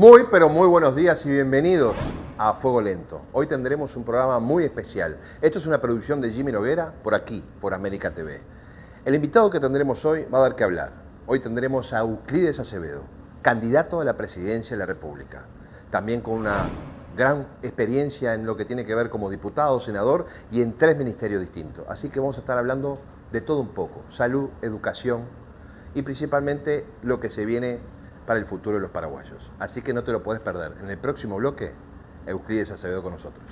Muy, pero muy buenos días y bienvenidos a Fuego Lento. Hoy tendremos un programa muy especial. Esto es una producción de Jimmy Noguera por aquí, por América TV. El invitado que tendremos hoy va a dar que hablar. Hoy tendremos a Euclides Acevedo, candidato a la presidencia de la República. También con una gran experiencia en lo que tiene que ver como diputado, senador y en 3 ministerios distintos. Así que vamos a estar hablando de todo un poco: salud, educación y principalmente lo que se viene para el futuro de los paraguayos. Así que no te lo puedes perder. En el próximo bloque, Euclides Acevedo con nosotros.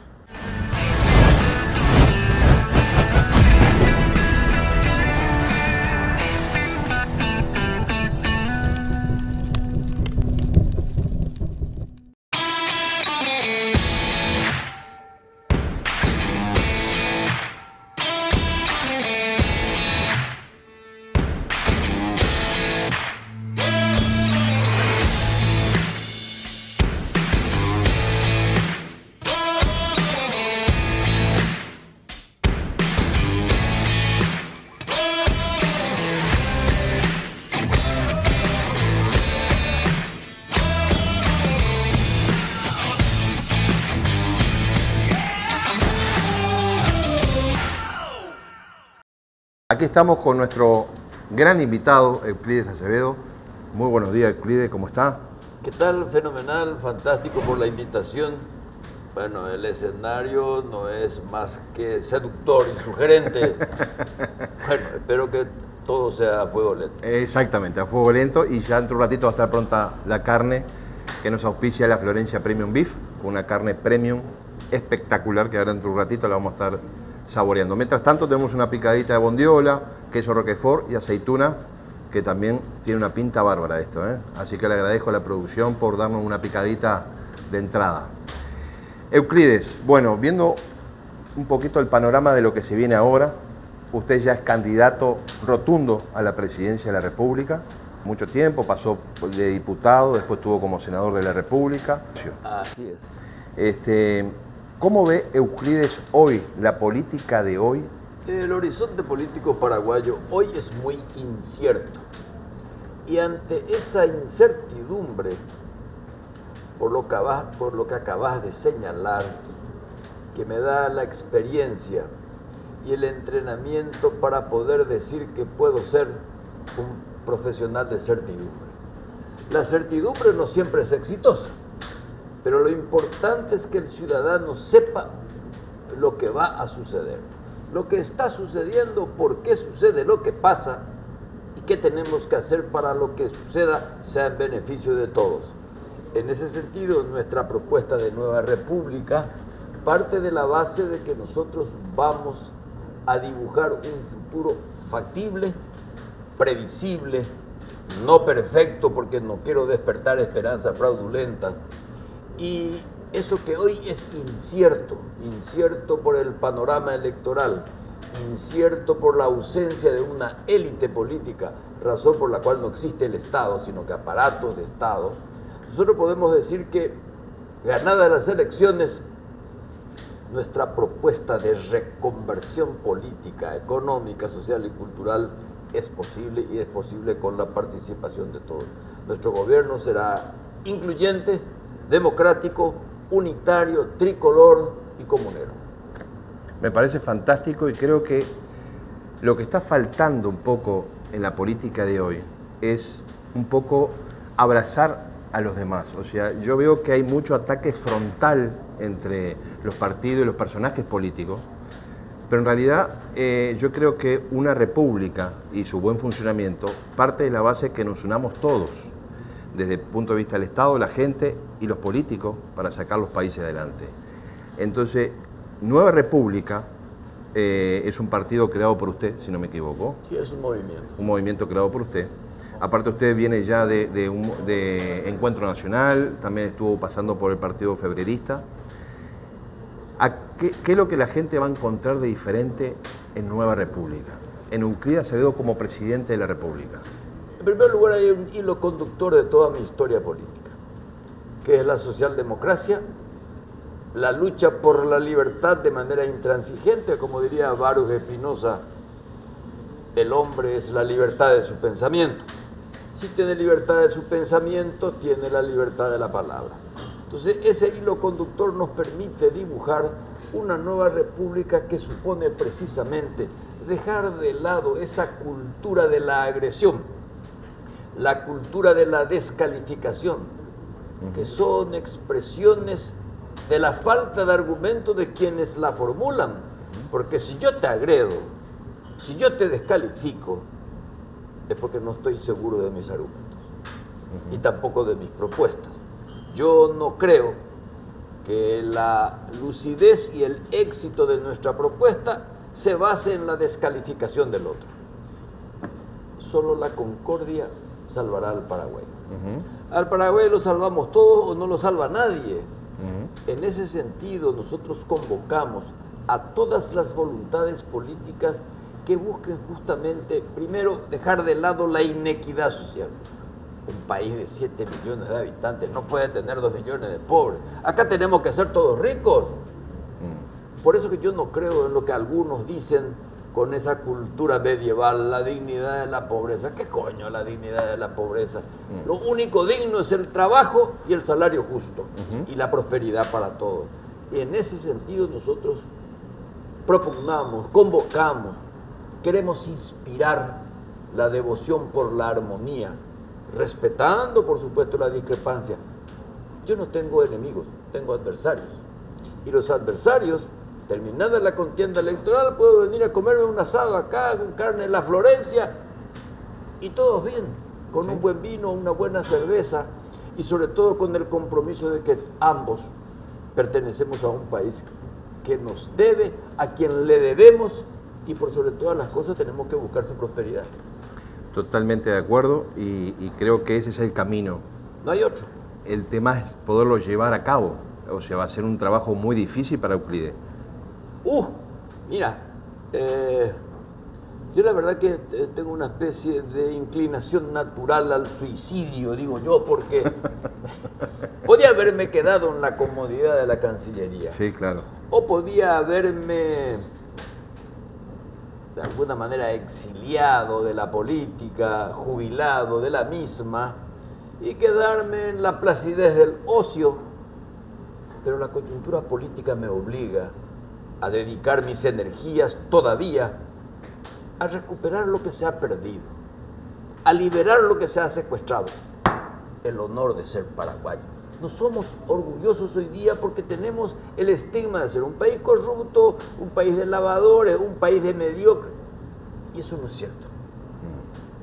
Aquí estamos con nuestro gran invitado, Euclides Acevedo. Muy buenos días, Euclides, ¿cómo está? ¿Qué tal? Fenomenal, fantástico por la invitación. Bueno, el escenario no es más que seductor y sugerente. Bueno, espero que todo sea a fuego lento. Exactamente, a fuego lento, y ya dentro de un ratito va a estar pronta la carne que nos auspicia la Florencia Premium Beef, con una carne premium espectacular que ahora dentro de un ratito la vamos a estar saboreando. Mientras tanto tenemos una picadita de bondiola, queso roquefort y aceituna, que también tiene una pinta bárbara esto, ¿eh? Así que le agradezco a la producción por darnos una picadita de entrada. Euclides, bueno, viendo un poquito el panorama de lo que se viene ahora, usted ya es candidato rotundo a la presidencia de la República. Mucho tiempo, pasó de diputado, después estuvo como senador de la República. Así es. ¿Cómo ve Euclides hoy, la política de hoy? El horizonte político paraguayo hoy es muy incierto. Y ante esa incertidumbre, por lo que acabas de señalar, que me da la experiencia y el entrenamiento para poder decir que puedo ser un profesional de certidumbre. La certidumbre no siempre es exitosa, pero lo importante es que el ciudadano sepa lo que va a suceder, lo que está sucediendo, por qué sucede lo que pasa y qué tenemos que hacer para lo que suceda sea en beneficio de todos. En ese sentido, nuestra propuesta de Nueva República parte de la base de que nosotros vamos a dibujar un futuro factible, previsible, no perfecto, porque no quiero despertar esperanza fraudulenta. Y eso que hoy es incierto, incierto por el panorama electoral, incierto por la ausencia de una élite política, razón por la cual no existe el Estado, sino que aparatos de Estado, nosotros podemos decir que, ganadas las elecciones, nuestra propuesta de reconversión política, económica, social y cultural es posible, y es posible con la participación de todos. Nuestro gobierno será incluyente, democrático, unitario, tricolor y comunero. Me parece fantástico, y creo que lo que está faltando un poco en la política de hoy es un poco abrazar a los demás. O sea, yo veo que hay mucho ataque frontal entre los partidos y los personajes políticos, pero en realidad yo creo que una república y su buen funcionamiento parte de la base que nos unamos todos, desde el punto de vista del Estado, la gente y los políticos, para sacar los países adelante. Entonces, Nueva República es un partido creado por usted, si no me equivoco. Sí, es un movimiento. Un movimiento creado por usted. Aparte, usted viene ya de Encuentro Nacional, también estuvo pasando por el Partido Febrerista. ¿Qué es lo que la gente va a encontrar de diferente en Nueva República? En Euclides Acevedo como presidente de la República. En primer lugar, hay un hilo conductor de toda mi historia política, que es la socialdemocracia, la lucha por la libertad de manera intransigente. Como diría Baruch Spinoza, el hombre es la libertad de su pensamiento. si tiene libertad de su pensamiento, tiene la libertad de la palabra. Entonces, ese hilo conductor nos permite dibujar una nueva república que supone precisamente dejar de lado esa cultura de la agresión, la cultura de la descalificación, que son expresiones de la falta de argumento de quienes la formulan. Porque si yo te agredo, si yo te descalifico, es porque no estoy seguro de mis argumentos y tampoco de mis propuestas. Yo no creo que la lucidez y el éxito de nuestra propuesta se base en la descalificación del otro. Solo la concordia salvará al Paraguay. Al Paraguay lo salvamos todos o no lo salva nadie. En ese sentido, nosotros convocamos a todas las voluntades políticas que busquen justamente, primero, dejar de lado la inequidad social. Un país de 7 millones de habitantes no puede tener 2 millones de pobres. Acá tenemos que ser todos ricos. Por eso que yo no creo en lo que algunos dicen con esa cultura medieval, la dignidad de la pobreza. ¿Qué coño la dignidad de la pobreza? Lo único digno es el trabajo y el salario justo y la prosperidad para todos. Y en ese sentido nosotros propugnamos, convocamos, queremos inspirar la devoción por la armonía, respetando por supuesto la discrepancia. Yo no tengo enemigos, tengo adversarios. Y los adversarios, terminada la contienda electoral, puedo venir a comerme un asado acá, con carne en la Florencia, y todos bien, con un buen vino, una buena cerveza, y sobre todo con el compromiso de que ambos pertenecemos a un país que nos debe, a quien le debemos, y por sobre todas las cosas tenemos que buscar su prosperidad. Totalmente de acuerdo, y creo que ese es el camino. No hay otro. El tema es poderlo llevar a cabo, o sea, va a ser un trabajo muy difícil para Euclides. Mira, yo la verdad que tengo una especie de inclinación natural al suicidio, digo yo, porque podía haberme quedado en la comodidad de la Cancillería. Sí, claro. O podía haberme, de alguna manera, exiliado de la política, jubilado de la misma, y quedarme en la placidez del ocio. Pero la coyuntura política me obliga a dedicar mis energías todavía a recuperar lo que se ha perdido, a liberar lo que se ha secuestrado, el honor de ser paraguayo. No somos orgullosos hoy día porque tenemos el estigma de ser un país corrupto, un país de lavadores, un país de mediocres, y eso no es cierto.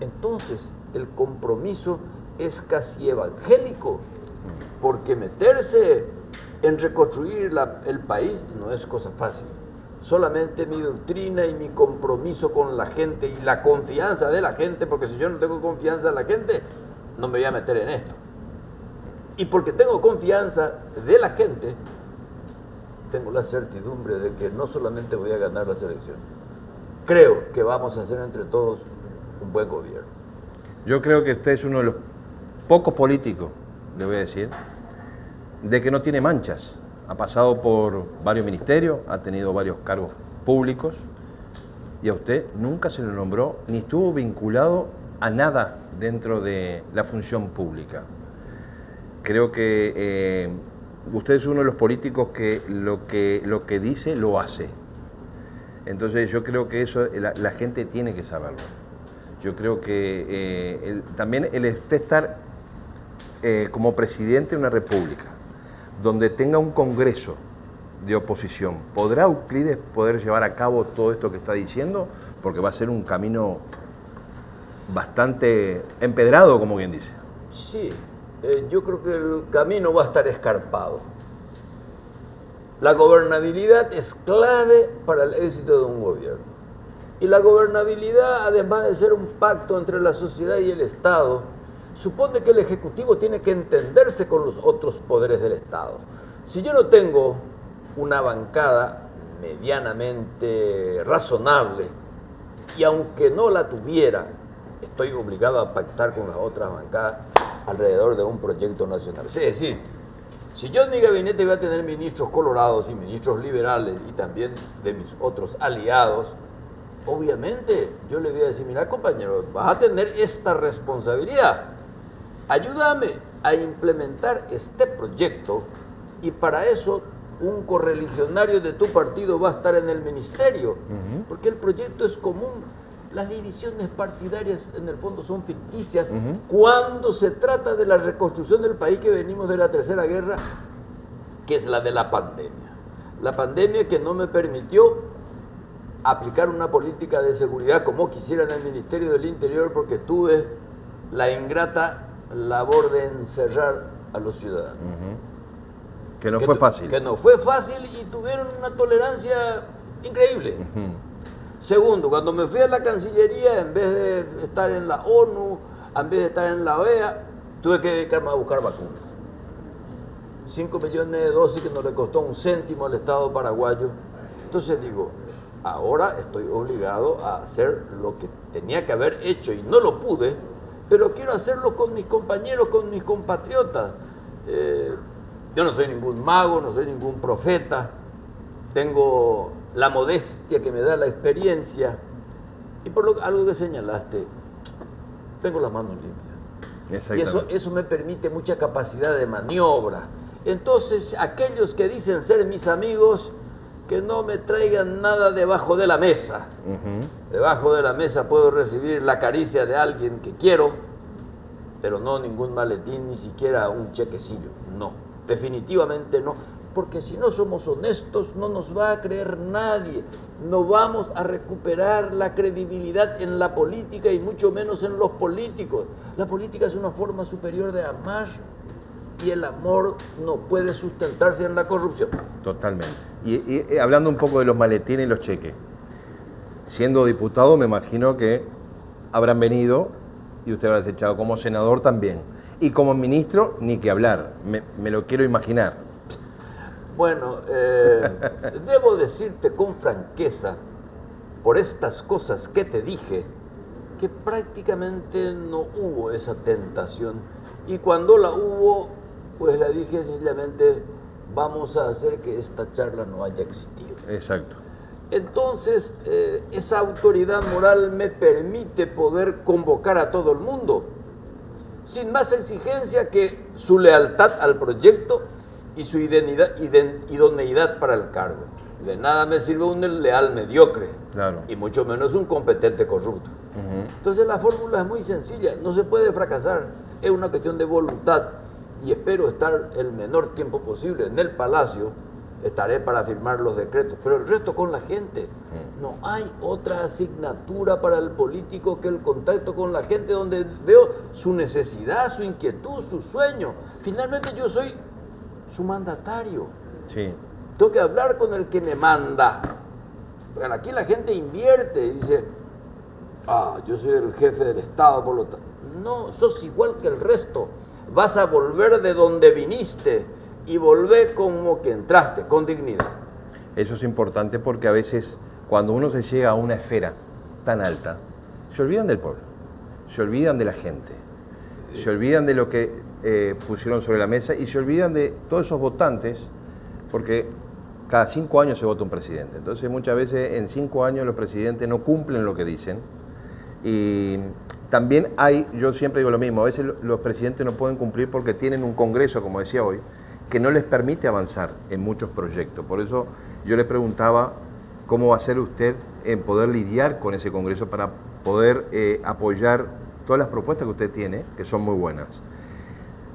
Entonces, el compromiso es casi evangélico, porque meterse en reconstruir el país no es cosa fácil. Solamente mi doctrina y mi compromiso con la gente y la confianza de la gente, porque si yo no tengo confianza en la gente, no me voy a meter en esto. Y porque tengo confianza de la gente, tengo la certidumbre de que no solamente voy a ganar las elecciones, creo que vamos a hacer entre todos un buen gobierno. Yo creo que usted es uno de los pocos políticos, le voy a decir, de que no tiene manchas. Ha pasado por varios ministerios, ha tenido varios cargos públicos y a usted nunca se le nombró ni estuvo vinculado a nada dentro de la función pública. Creo que usted es uno de los políticos que lo que dice lo hace. Entonces yo creo que eso la gente tiene que saberlo. Yo creo que también el estar como presidente de una república, donde tenga un congreso de oposición, ¿podrá Euclides poder llevar a cabo todo esto que está diciendo? Porque va a ser un camino bastante empedrado, como bien dice. Sí, yo creo que el camino va a estar escarpado. La gobernabilidad es clave para el éxito de un gobierno. Y la gobernabilidad, además de ser un pacto entre la sociedad y el Estado, supone que el Ejecutivo tiene que entenderse con los otros poderes del Estado. Si yo no tengo una bancada medianamente razonable, y aunque no la tuviera, estoy obligado a pactar con las otras bancadas alrededor de un proyecto nacional. Es decir, si yo en mi gabinete voy a tener ministros colorados y ministros liberales y también de mis otros aliados, obviamente yo le voy a decir, mira compañero, vas a tener esta responsabilidad. Ayúdame a implementar este proyecto y para eso un correligionario de tu partido va a estar en el ministerio, porque el proyecto es común. Las divisiones partidarias en el fondo son ficticias cuando se trata de la reconstrucción del país que venimos de la Tercera Guerra, que es la de la pandemia. La pandemia que no me permitió aplicar una política de seguridad como quisiera en el Ministerio del Interior porque tuve la ingrata labor de encerrar a los ciudadanos. Que no fue fácil. Que no fue fácil y tuvieron una tolerancia increíble. Segundo, cuando me fui a la Cancillería, en vez de estar en la ONU, en vez de estar en la OEA, tuve que dedicarme a buscar vacunas. 5 millones de dosis que no le costó un céntimo al Estado paraguayo. Entonces digo, ahora estoy obligado a hacer lo que tenía que haber hecho y no lo pude, pero quiero hacerlo con mis compañeros, con mis compatriotas. Yo no soy ningún mago, no soy ningún profeta, tengo la modestia que me da la experiencia y por algo que señalaste, tengo las manos limpias. Y eso me permite mucha capacidad de maniobra. Entonces, aquellos que dicen ser mis amigos, que no me traigan nada debajo de la mesa. Debajo de la mesa puedo recibir la caricia de alguien que quiero, pero no ningún maletín, ni siquiera un chequecillo. No, definitivamente no. Porque si no somos honestos, no nos va a creer nadie. No vamos a recuperar la credibilidad en la política y mucho menos en los políticos. La política es una forma superior de amar y el amor no puede sustentarse en la corrupción. Totalmente. Y hablando un poco de los maletines y los cheques, siendo diputado me imagino que habrán venido y usted habrá echado como senador también. Y como ministro, ni que hablar, me lo quiero imaginar. Bueno, debo decirte con franqueza, por estas cosas que te dije, que prácticamente no hubo esa tentación. Y cuando la hubo, pues la dije sencillamente, vamos a hacer que esta charla no haya existido. Exacto. Entonces, esa autoridad moral me permite poder convocar a todo el mundo, sin más exigencia que su lealtad al proyecto y su idoneidad para el cargo. De nada me sirve un leal mediocre, claro, y mucho menos un competente corrupto. Entonces la fórmula es muy sencilla, no se puede fracasar, es una cuestión de voluntad y espero estar el menor tiempo posible en el Palacio, estaré para firmar los decretos, pero el resto con la gente. No hay otra asignatura para el político que el contacto con la gente donde veo su necesidad, su inquietud, su sueño. Finalmente yo soy su mandatario. Sí. Tengo que hablar con el que me manda. Pero aquí la gente invierte y dice, yo soy el jefe del Estado, por lo tanto. No, sos igual que el resto. Vas a volver de donde viniste y volver como que entraste, con dignidad. Eso es importante porque a veces cuando uno se llega a una esfera tan alta, se olvidan del pueblo, se olvidan de la gente, se olvidan de lo que pusieron sobre la mesa y se olvidan de todos esos votantes, porque cada 5 años se vota un presidente. Entonces muchas veces en 5 años los presidentes no cumplen lo que dicen. Y también yo siempre digo lo mismo, a veces los presidentes no pueden cumplir porque tienen un congreso, como decía hoy, que no les permite avanzar en muchos proyectos. Por eso yo le preguntaba cómo va a ser usted en poder lidiar con ese congreso para poder apoyar todas las propuestas que usted tiene, que son muy buenas.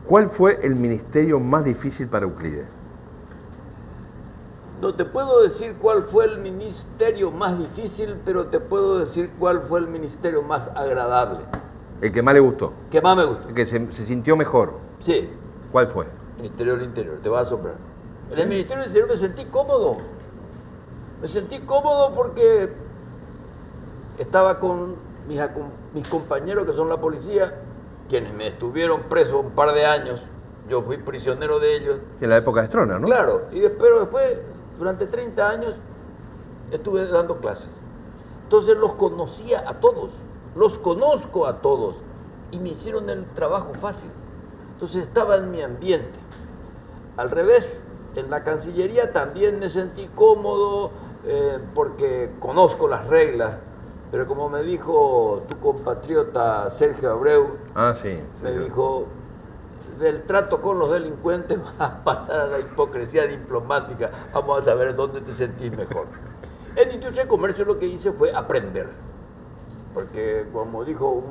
¿Cuál fue el ministerio más difícil para Euclides? No te puedo decir cuál fue el ministerio más difícil, pero te puedo decir cuál fue el ministerio más agradable. ¿El que más le gustó? ¿Que más me gustó? ¿El que se sintió mejor? Sí. ¿Cuál fue? Ministerio del Interior, te va a asombrar. En el Ministerio del Interior me sentí cómodo. Me sentí cómodo porque estaba con mis compañeros que son la policía, quienes me estuvieron preso un par de años. Yo fui prisionero de ellos. En la época de Stroessner, ¿no? Claro, pero después, durante 30 años, estuve dando clases. Entonces los conocía a todos, los conozco a todos, y me hicieron el trabajo fácil. Entonces estaba en mi ambiente. Al revés, en la Cancillería también me sentí cómodo porque conozco las reglas. Pero como me dijo tu compatriota Sergio Abreu, Sí. me dijo, del trato con los delincuentes vas a pasar a la hipocresía diplomática, vamos a saber dónde te sentís mejor. En industria y comercio lo que hice fue aprender, porque como dijo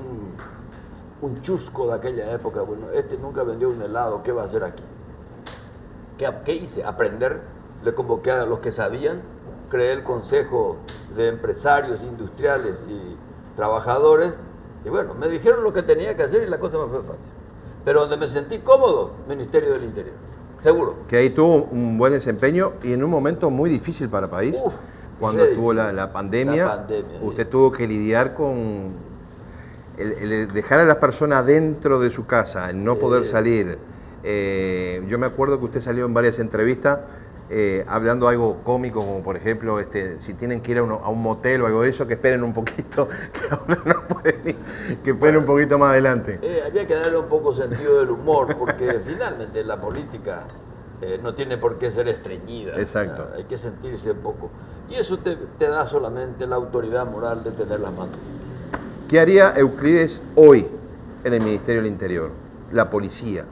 un chusco de aquella época, bueno, este nunca vendió un helado, ¿qué va a hacer aquí? ¿Qué hice? Aprender, le convoqué a los que sabían, creé el consejo de empresarios, industriales y trabajadores, y bueno, me dijeron lo que tenía que hacer y la cosa me fue fácil. Pero donde me sentí cómodo, Ministerio del Interior, seguro. Que ahí tuvo un buen desempeño y en un momento muy difícil para el país, cuando estuvo la pandemia, usted tuvo que lidiar con el dejar a las personas dentro de su casa, el no poder salir. Yo me acuerdo que usted salió en varias entrevistas hablando algo cómico, como por ejemplo, si tienen que ir a un motel o algo de eso, que esperen un poquito, que ahora no pueden ir, que esperen un poquito más adelante. Había que darle un poco sentido del humor, porque finalmente la política no tiene por qué ser estreñida. Exacto. Hay que sentirse un poco. Y eso te da solamente la autoridad moral de tener las manos. ¿Qué haría Euclides hoy en el Ministerio del Interior? La policía.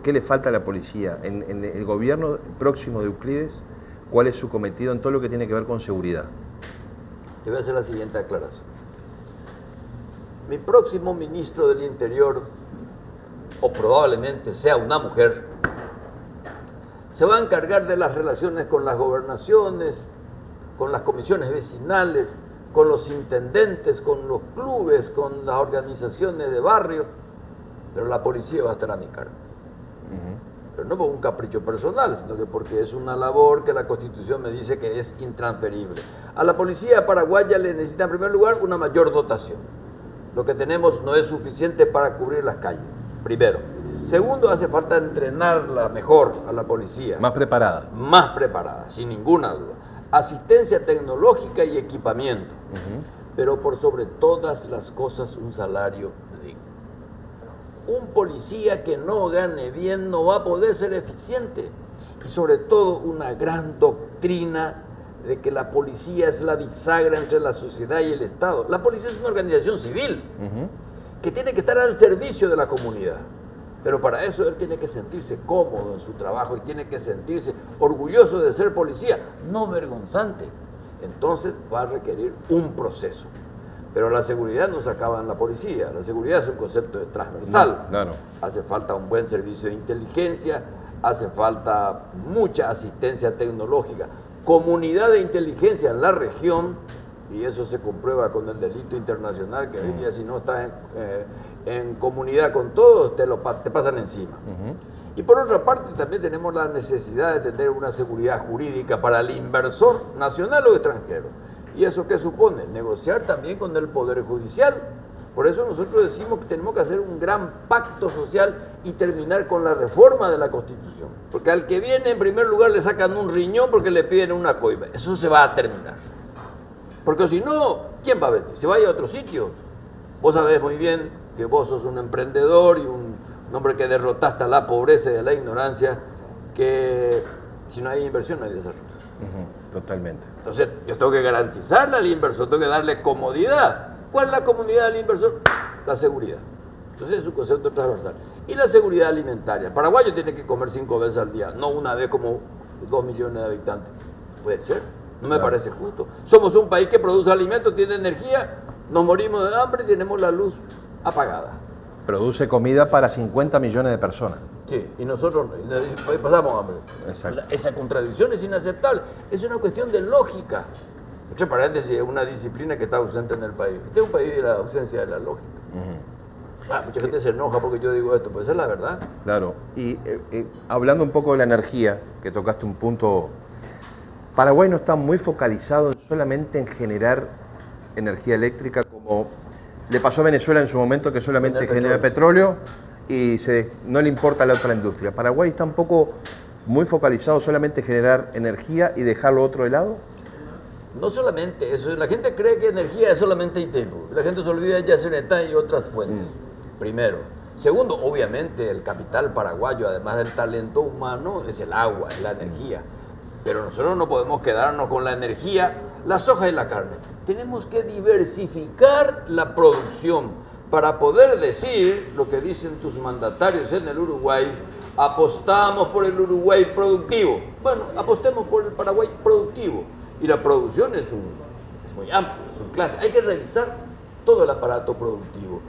¿Qué le falta a la policía? En el gobierno próximo de Euclides, ¿cuál es su cometido en todo lo que tiene que ver con seguridad? Te voy a hacer la siguiente aclaración. Mi próximo ministro del Interior, o probablemente sea una mujer, se va a encargar de las relaciones con las gobernaciones, con las comisiones vecinales, con los intendentes, con los clubes, con las organizaciones de barrio, pero la policía va a estar a mi cargo. Pero no por un capricho personal, sino que porque es una labor que la Constitución me dice que es intransferible. A la policía paraguaya le necesita en primer lugar una mayor dotación. Lo que tenemos no es suficiente para cubrir las calles, primero. Segundo, hace falta entrenarla mejor a la policía. Más preparada. Más preparada, sin ninguna duda. Asistencia tecnológica y equipamiento. Pero por sobre todas las cosas un salario digno. Un policía que no gane bien no va a poder ser eficiente. Y sobre todo una gran doctrina de que la policía es la bisagra entre la sociedad y el Estado. La policía es una organización civil que tiene que estar al servicio de la comunidad. Pero para eso él tiene que sentirse cómodo en su trabajo y tiene que sentirse orgulloso de ser policía, no vergonzante. Entonces va a requerir un proceso. Pero la seguridad no se acaba en la policía, la seguridad es un concepto transversal. No, claro. Hace falta un buen servicio de inteligencia, hace falta mucha asistencia tecnológica, comunidad de inteligencia en la región, y eso se comprueba con el delito internacional, que hoy día si no estás en comunidad con todos, te pasan encima. Y por otra parte también tenemos la necesidad de tener una seguridad jurídica para el inversor nacional o extranjero. ¿Y eso qué supone? Negociar también con el Poder Judicial. Por eso nosotros decimos que tenemos que hacer un gran pacto social y terminar con la reforma de la Constitución. Porque al que viene en primer lugar le sacan un riñón porque le piden una coima. Eso se va a terminar. Porque si no, ¿quién va a venir? ¿Se vaya a otro sitio? Vos sabés muy bien que vos sos un emprendedor y un hombre que derrotaste a la pobreza y a la ignorancia, que si no hay inversión no hay desarrollo. Totalmente. Entonces yo tengo que garantizarle al inversor, tengo que darle comodidad. ¿Cuál es la comodidad del inversor? La seguridad. Entonces es un concepto transversal. Y la seguridad alimentaria. El paraguayo tiene que comer 5 veces al día, no una vez como 2 millones de habitantes. Puede ser, no me parece justo. Somos un país que produce alimentos, tiene energía, nos morimos de hambre y tenemos la luz apagada. Produce comida para 50 millones de personas. Sí, y nosotros pasamos hambre. Exacto. Esa contradicción es inaceptable. Es una cuestión de lógica. Entre paréntesis, es una disciplina que está ausente en el país. Este es un país de la ausencia de la lógica. Mucha gente se enoja porque yo digo esto, pues esa es la verdad. Claro, y hablando un poco de la energía, que tocaste un punto, Paraguay no está muy focalizado solamente en generar energía eléctrica como le pasó a Venezuela en su momento, que solamente genera petróleo y no le importa la otra industria. Paraguay está un poco muy focalizado solamente en generar energía y dejar lo otro de lado. No solamente eso, la gente cree que energía es solamente Itaipu. La gente se olvida de Yacyretá y otras fuentes, primero. Segundo, obviamente el capital paraguayo, además del talento humano, es el agua, es la energía. Pero nosotros no podemos quedarnos con la energía la soja y la carne. Tenemos que diversificar la producción para poder decir lo que dicen tus mandatarios en el Uruguay: apostamos por el Uruguay productivo. Bueno, apostemos por el Paraguay productivo. Y la producción es muy amplio, es un clase. Hay que revisar todo el aparato productivo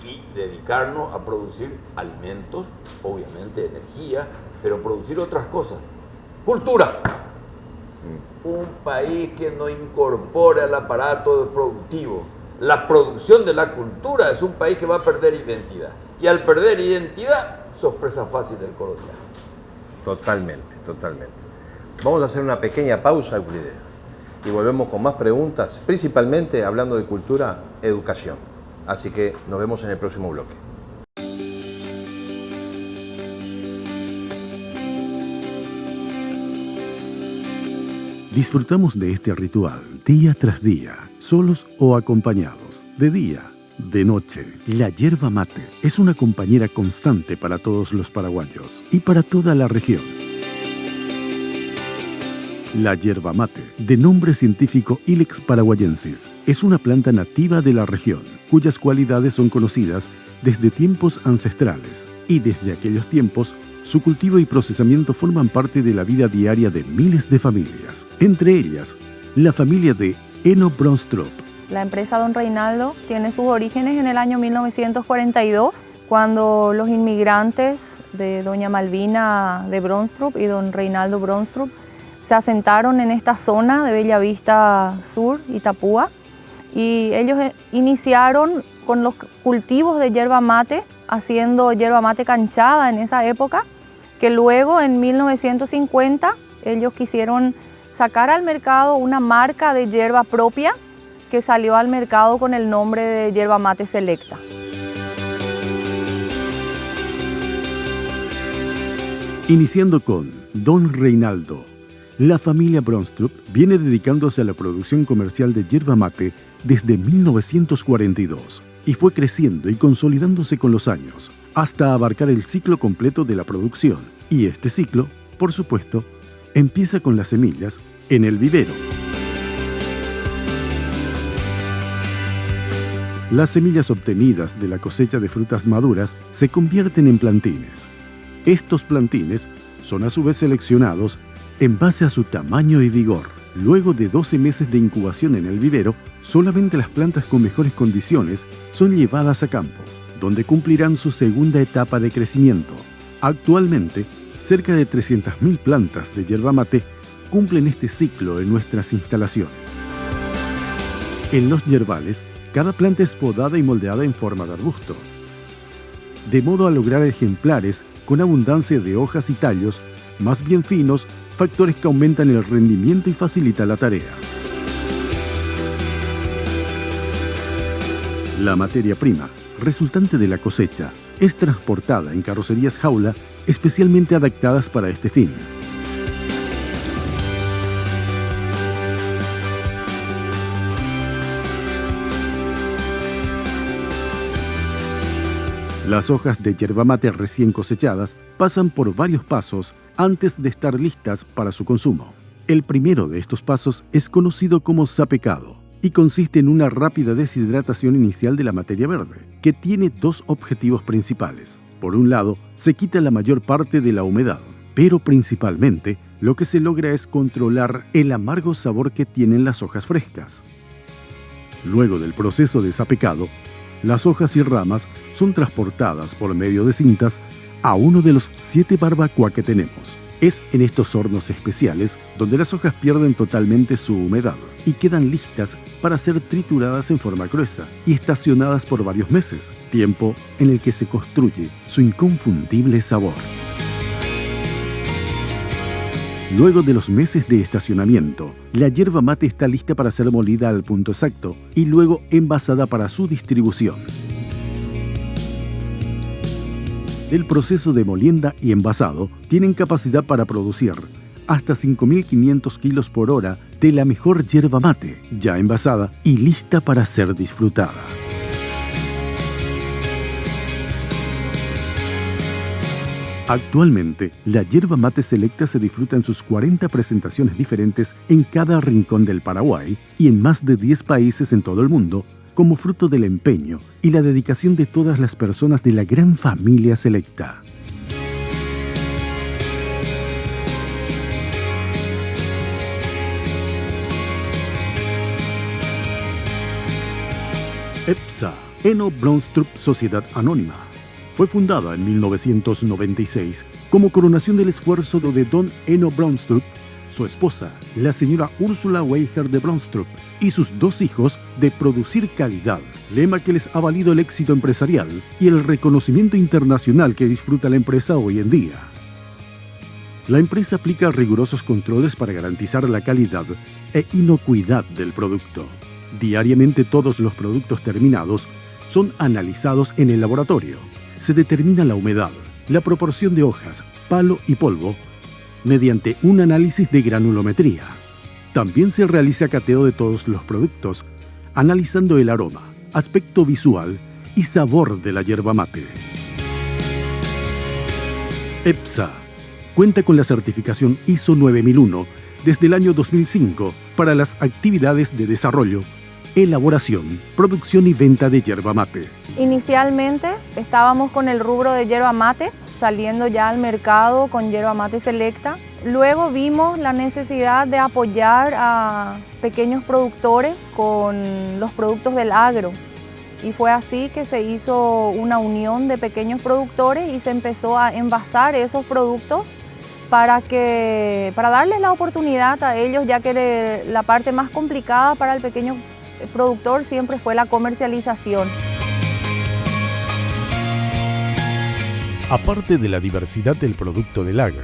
y dedicarnos a producir alimentos, obviamente energía, pero producir otras cosas. Cultura. Un país que no incorpora el aparato productivo, la producción de la cultura, es un país que va a perder identidad. Y al perder identidad, sos presa fácil del colonial. Totalmente, totalmente. Vamos a hacer una pequeña pausa, Euclides, y volvemos con más preguntas, principalmente hablando de cultura, educación. Así que nos vemos en el próximo bloque. Disfrutamos de este ritual día tras día, solos o acompañados, de día, de noche. La yerba mate es una compañera constante para todos los paraguayos y para toda la región. La yerba mate, de nombre científico Ilex paraguayensis, es una planta nativa de la región, cuyas cualidades son conocidas desde tiempos ancestrales, y desde aquellos tiempos su cultivo y procesamiento forman parte de la vida diaria de miles de familias, entre ellas la familia de Eno Bronstrup. La empresa Don Reinaldo tiene sus orígenes en el año 1942, cuando los inmigrantes de doña Malvina de Bronstrup y don Reinaldo Bronstrup se asentaron en esta zona de Bellavista Sur, Itapúa, y ellos iniciaron con los cultivos de yerba mate, haciendo yerba mate canchada en esa época, que luego en 1950 ellos quisieron sacar al mercado una marca de yerba propia que salió al mercado con el nombre de yerba mate selecta. Iniciando con Don Reinaldo, la familia Bronstrup viene dedicándose a la producción comercial de yerba mate desde 1942 y fue creciendo y consolidándose con los años hasta abarcar el ciclo completo de la producción. Y este ciclo, por supuesto, empieza con las semillas en el vivero. Las semillas obtenidas de la cosecha de frutas maduras se convierten en plantines. Estos plantines son a su vez seleccionados en base a su tamaño y vigor. Luego de 12 meses de incubación en el vivero, solamente las plantas con mejores condiciones son llevadas a campo, donde cumplirán su segunda etapa de crecimiento. Actualmente, cerca de 300.000 plantas de yerba mate cumplen este ciclo en nuestras instalaciones. En los yerbales, cada planta es podada y moldeada en forma de arbusto, de modo a lograr ejemplares con abundancia de hojas y tallos más bien finos, factores que aumentan el rendimiento y facilitan la tarea. La materia prima, resultante de la cosecha, es transportada en carrocerías jaula especialmente adaptadas para este fin. Las hojas de yerba mate recién cosechadas pasan por varios pasos antes de estar listas para su consumo. El primero de estos pasos es conocido como sapecado y consiste en una rápida deshidratación inicial de la materia verde, que tiene dos objetivos principales. Por un lado, se quita la mayor parte de la humedad, pero principalmente lo que se logra es controlar el amargo sabor que tienen las hojas frescas. Luego del proceso de sapecado, las hojas y ramas son transportadas por medio de cintas a uno de los 7 barbacoa que tenemos. Es en estos hornos especiales donde las hojas pierden totalmente su humedad y quedan listas para ser trituradas en forma gruesa y estacionadas por varios meses, tiempo en el que se construye su inconfundible sabor. Luego de los meses de estacionamiento, la yerba mate está lista para ser molida al punto exacto y luego envasada para su distribución. El proceso de molienda y envasado tienen capacidad para producir hasta 5.500 kilos por hora de la mejor yerba mate, ya envasada y lista para ser disfrutada. Actualmente, la yerba mate selecta se disfruta en sus 40 presentaciones diferentes en cada rincón del Paraguay y en más de 10 países en todo el mundo, como fruto del empeño y la dedicación de todas las personas de la gran familia Selecta. EPSA, Eno Bronstrup Sociedad Anónima, fue fundada en 1996 como coronación del esfuerzo de don Eno Bronstrup, su esposa, la señora Úrsula Weijer de Bronstrup, y sus 2 hijos de producir calidad, lema que les ha valido el éxito empresarial y el reconocimiento internacional que disfruta la empresa hoy en día. La empresa aplica rigurosos controles para garantizar la calidad e inocuidad del producto. Diariamente todos los productos terminados son analizados en el laboratorio. Se determina la humedad, la proporción de hojas, palo y polvo mediante un análisis de granulometría. También se realiza cateo de todos los productos, analizando el aroma, aspecto visual y sabor de la yerba mate. EPSA cuenta con la certificación ISO 9001 desde el año 2005 para las actividades de desarrollo, elaboración, producción y venta de yerba mate. Inicialmente estábamos con el rubro de yerba mate, saliendo ya al mercado con yerba mate selecta. Luego vimos la necesidad de apoyar a pequeños productores con los productos del agro. Y fue así que se hizo una unión de pequeños productores y se empezó a envasar esos productos para darles la oportunidad a ellos, ya que la parte más complicada para el pequeño productor siempre fue la comercialización. Aparte de la diversidad del producto del agro,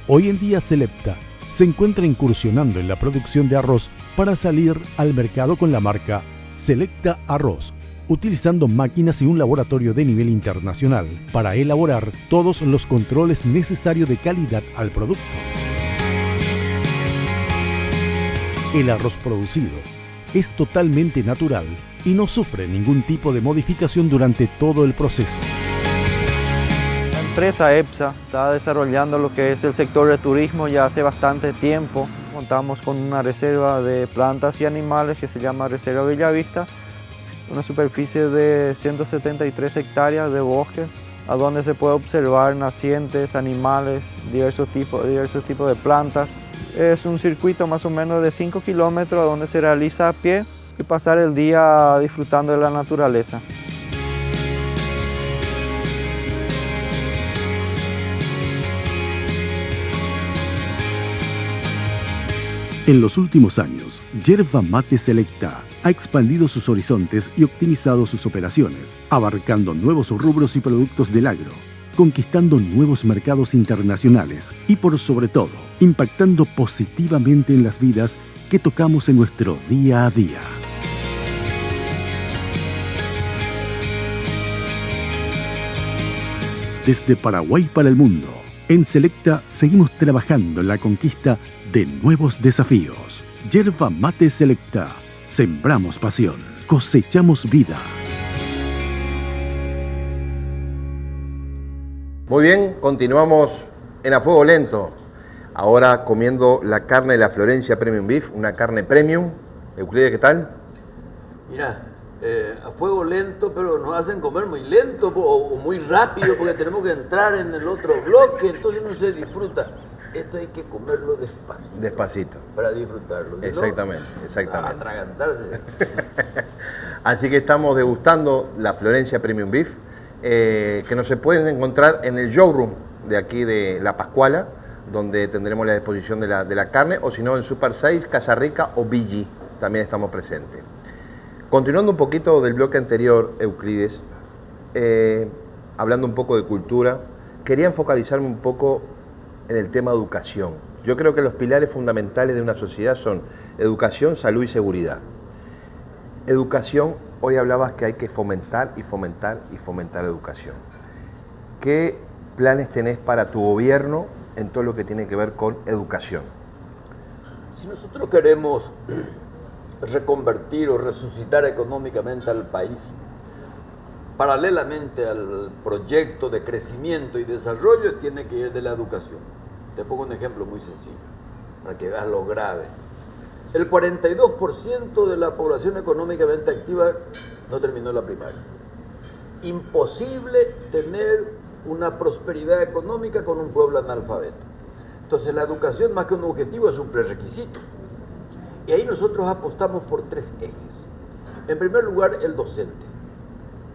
hoy en día Selecta se encuentra incursionando en la producción de arroz para salir al mercado con la marca Selecta Arroz, utilizando máquinas y un laboratorio de nivel internacional para elaborar todos los controles necesarios de calidad al producto. El arroz producido es totalmente natural y no sufre ningún tipo de modificación durante todo el proceso. La empresa EPSA está desarrollando lo que es el sector de turismo ya hace bastante tiempo. Contamos con una reserva de plantas y animales que se llama Reserva Bellavista, una superficie de 173 hectáreas de bosques, a donde se puede observar nacientes, animales, diversos tipos de plantas. Es un circuito más o menos de 5 kilómetros donde se realiza a pie y pasar el día disfrutando de la naturaleza. En los últimos años, Yerba Mate Selecta ha expandido sus horizontes y optimizado sus operaciones, abarcando nuevos rubros y productos del agro, conquistando nuevos mercados internacionales y, por sobre todo, impactando positivamente en las vidas que tocamos en nuestro día a día. Desde Paraguay para el mundo, en Selecta seguimos trabajando en la conquista de nuevos desafíos. Yerba Mate Selecta. Sembramos pasión, cosechamos vida. Muy bien, continuamos en A Fuego Lento. Ahora comiendo la carne de la Florencia Premium Beef, una carne premium. Euclides, ¿qué tal? Mira, a fuego lento, pero nos hacen comer muy lento o muy rápido porque tenemos que entrar en el otro bloque, entonces no se disfruta. Esto hay que comerlo despacito. Despacito. Para disfrutarlo. Exactamente, exactamente. Atragantarse. Así que estamos degustando la Florencia Premium Beef, que nos se pueden encontrar en el showroom de aquí de La Pascuala, donde tendremos la exposición de la carne, o si no en Super 6, Casa Rica o BG, también estamos presentes. Continuando un poquito del bloque anterior, Euclides, hablando un poco de cultura, quería focalizarme un poco en el tema educación. Yo creo que los pilares fundamentales de una sociedad son educación, salud y seguridad. Educación, hoy hablabas que hay que fomentar y fomentar y fomentar educación. ¿Qué planes tenés para tu gobierno en todo lo que tiene que ver con educación? Si nosotros queremos reconvertir o resucitar económicamente al país, paralelamente al proyecto de crecimiento y desarrollo, tiene que ir de la educación. Te pongo un ejemplo muy sencillo, para que veas lo grave. El 42% de la población económicamente activa no terminó la primaria. Imposible tener una prosperidad económica con un pueblo analfabeto. Entonces la educación, más que un objetivo, es un prerequisito. Y ahí nosotros apostamos por 3 ejes. En primer lugar, el docente.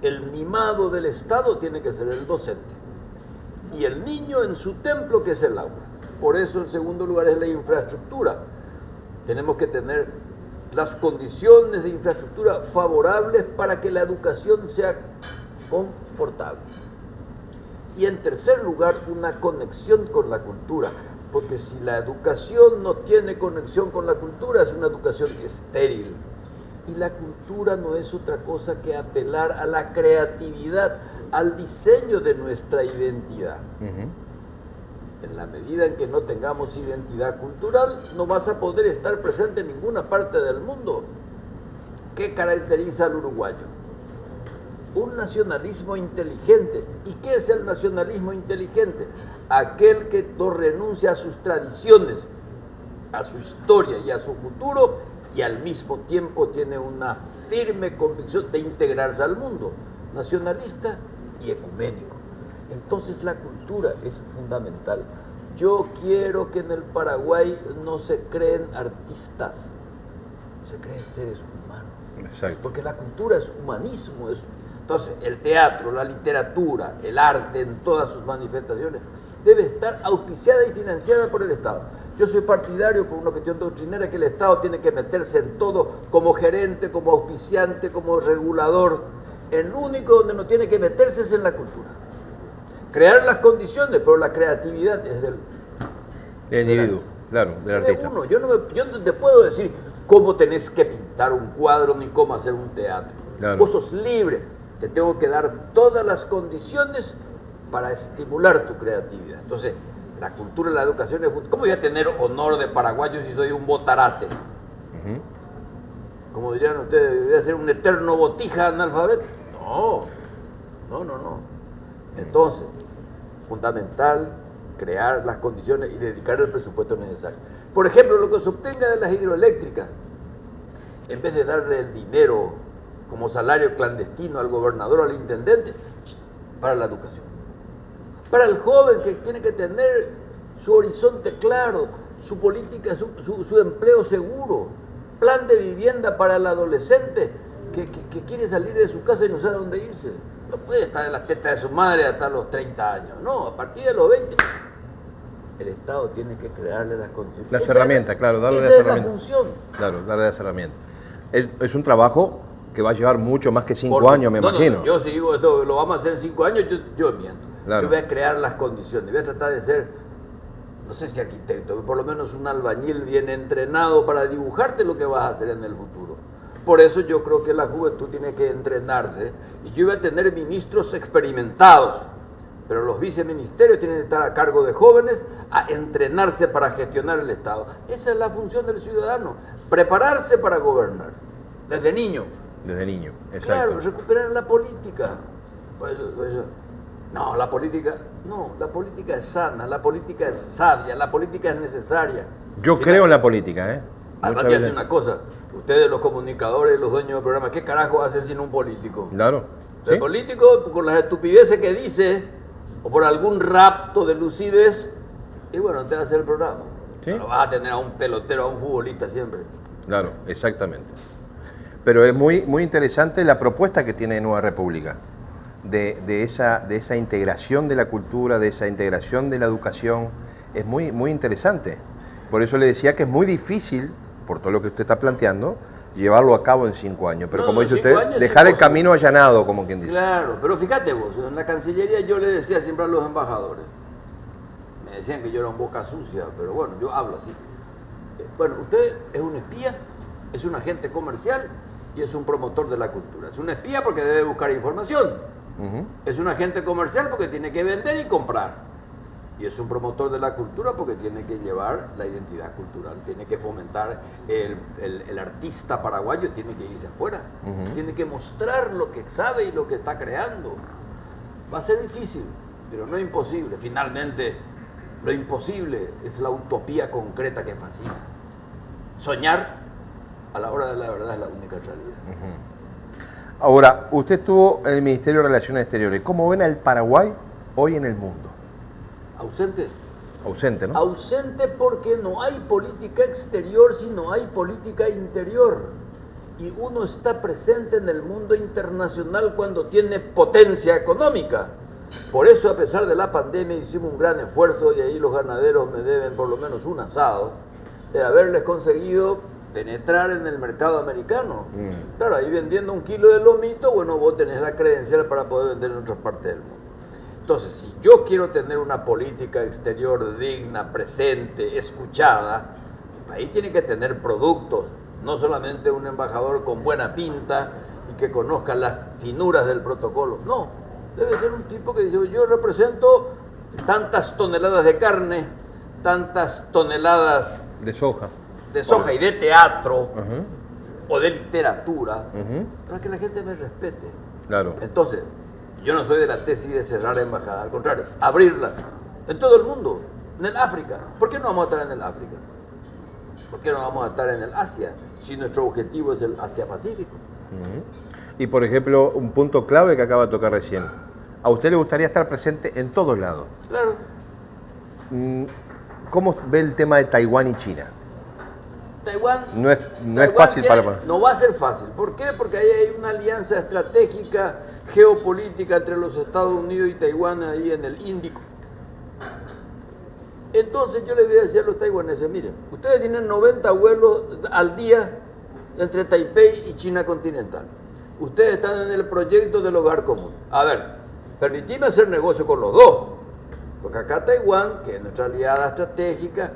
El mimado del Estado tiene que ser el docente. Y el niño en su templo, que es el aula. Por eso, en segundo lugar, es la infraestructura. Tenemos que tener las condiciones de infraestructura favorables para que la educación sea confortable. Y en tercer lugar, una conexión con la cultura, porque si la educación no tiene conexión con la cultura, es una educación estéril. Y la cultura no es otra cosa que apelar a la creatividad, al diseño de nuestra identidad. En la medida en que no tengamos identidad cultural, no vas a poder estar presente en ninguna parte del mundo. ¿Qué caracteriza al uruguayo? Un nacionalismo inteligente. ¿Y qué es el nacionalismo inteligente? Aquel que no renuncia a sus tradiciones, a su historia y a su futuro, y al mismo tiempo tiene una firme convicción de integrarse al mundo, nacionalista y ecuménico. Entonces la cultura es fundamental. Yo quiero que en el Paraguay no se creen artistas, se creen seres humanos. Exacto. Porque la cultura es humanismo. Entonces el teatro, la literatura, el arte en todas sus manifestaciones debe estar auspiciada y financiada por el Estado. Yo soy partidario por una cuestión doctrinera que el Estado tiene que meterse en todo como gerente, como auspiciante, como regulador. El único donde no tiene que meterse es en la cultura. Crear las condiciones, pero la creatividad es del individuo, claro, del artista. Uno. Yo no te puedo decir cómo tenés que pintar un cuadro ni cómo hacer un teatro. Claro. Vos sos libre, te tengo que dar todas las condiciones para estimular tu creatividad. Entonces, la cultura y la educación es... ¿Cómo voy a tener honor de paraguayo si soy un botarate? Como dirían ustedes, ¿voy a ser un eterno botija analfabeto? No. Entonces, fundamental crear las condiciones y dedicar el presupuesto necesario. Por ejemplo, lo que se obtenga de las hidroeléctricas, en vez de darle el dinero como salario clandestino al gobernador o al intendente, para la educación. Para el joven que tiene que tener su horizonte claro, su política, su empleo seguro, plan de vivienda para el adolescente que quiere salir de su casa y no sabe dónde irse. No puede estar en las tetas de su madre hasta los 30 años, no, a partir de los 20. El Estado tiene que crearle las condiciones. Las herramientas, claro, darle las herramientas. Esa es la función. Claro, darle las herramientas. Es un trabajo que va a llevar mucho más que 5 años, me imagino. Yo si digo esto, lo vamos a hacer en 5 años, yo miento. Claro. Yo voy a crear las condiciones, voy a tratar de ser, no sé si arquitecto, pero por lo menos un albañil bien entrenado para dibujarte lo que vas a hacer en el futuro. Por eso yo creo que la juventud tiene que entrenarse, y yo voy a tener ministros experimentados, pero los viceministerios tienen que estar a cargo de jóvenes a entrenarse para gestionar el Estado. Esa es la función del ciudadano, prepararse para gobernar, desde niño. Desde niño, exacto. Claro, recuperar la política. No, la política es sana, la política es sabia, la política es necesaria. Yo creo en la política, ¿eh? Además te hace una cosa, ustedes los comunicadores, los dueños del programa, ¿qué carajo hacen sin un político? Claro. ¿Sí? El político, con las estupideces que dice, o por algún rapto de lucidez, y bueno, te va a hacer el programa. ¿Sí? No vas a tener a un pelotero, a un futbolista siempre. Claro, exactamente. Pero es muy interesante la propuesta que tiene Nueva República, de esa integración de la cultura, de esa integración de la educación, es muy interesante. Por eso le decía que es muy difícil, por todo lo que usted está planteando, llevarlo a cabo en 5 años. Pero como dice usted, dejar el camino allanado, como quien dice. Claro, pero fíjate vos, en la Cancillería yo le decía siempre a los embajadores, me decían que yo era un boca sucia, pero bueno, yo hablo así. Bueno, usted es un espía, es un agente comercial y es un promotor de la cultura. Es un espía porque debe buscar información. Es un agente comercial porque tiene que vender y comprar. Y es un promotor de la cultura porque tiene que llevar la identidad cultural, tiene que fomentar el artista paraguayo, tiene que irse afuera, tiene que mostrar lo que sabe y lo que está creando. Va a ser difícil, pero no imposible. Finalmente, lo imposible es la utopía concreta que fascina. Soñar a la hora de la verdad es la única realidad. Ahora, usted estuvo en el Ministerio de Relaciones Exteriores. ¿Cómo ven al Paraguay hoy en el mundo? ¿Ausente? Ausente, ¿no? Ausente porque no hay política exterior si no hay política interior. Y uno está presente en el mundo internacional cuando tiene potencia económica. Por eso, a pesar de la pandemia, hicimos un gran esfuerzo, y ahí los ganaderos me deben por lo menos un asado, de haberles conseguido penetrar en el mercado americano. Claro, ahí vendiendo 1 kilo de lomito, bueno, vos tenés la credencial para poder vender en otras partes del mundo. Entonces, si yo quiero tener una política exterior digna, presente, escuchada, mi país tiene que tener productos, no solamente un embajador con buena pinta y que conozca las finuras del protocolo. No, debe ser un tipo que dice, yo represento tantas toneladas de carne, tantas toneladas de soja y de teatro o de literatura, para que la gente me respete. Claro. Entonces, yo no soy de la tesis de cerrar embajadas, al contrario, abrirlas en todo el mundo, en el África. ¿Por qué no vamos a estar en el África? ¿Por qué no vamos a estar en el Asia, si nuestro objetivo es el Asia-Pacífico? Y por ejemplo, un punto clave que acaba de tocar recién. ¿A usted le gustaría estar presente en todos lados? Claro. ¿Cómo ve el tema de Taiwán y China? Taiwán No es fácil para... No va a ser fácil. ¿Por qué? Porque ahí hay una alianza estratégica, geopolítica entre los Estados Unidos y Taiwán ahí en el Índico. Entonces yo les voy a decir a los taiwaneses, miren, ustedes tienen 90 vuelos al día entre Taipei y China continental. Ustedes están en el proyecto del hogar común. A ver, permitidme hacer negocio con los dos. Porque acá Taiwán, que es nuestra aliada estratégica,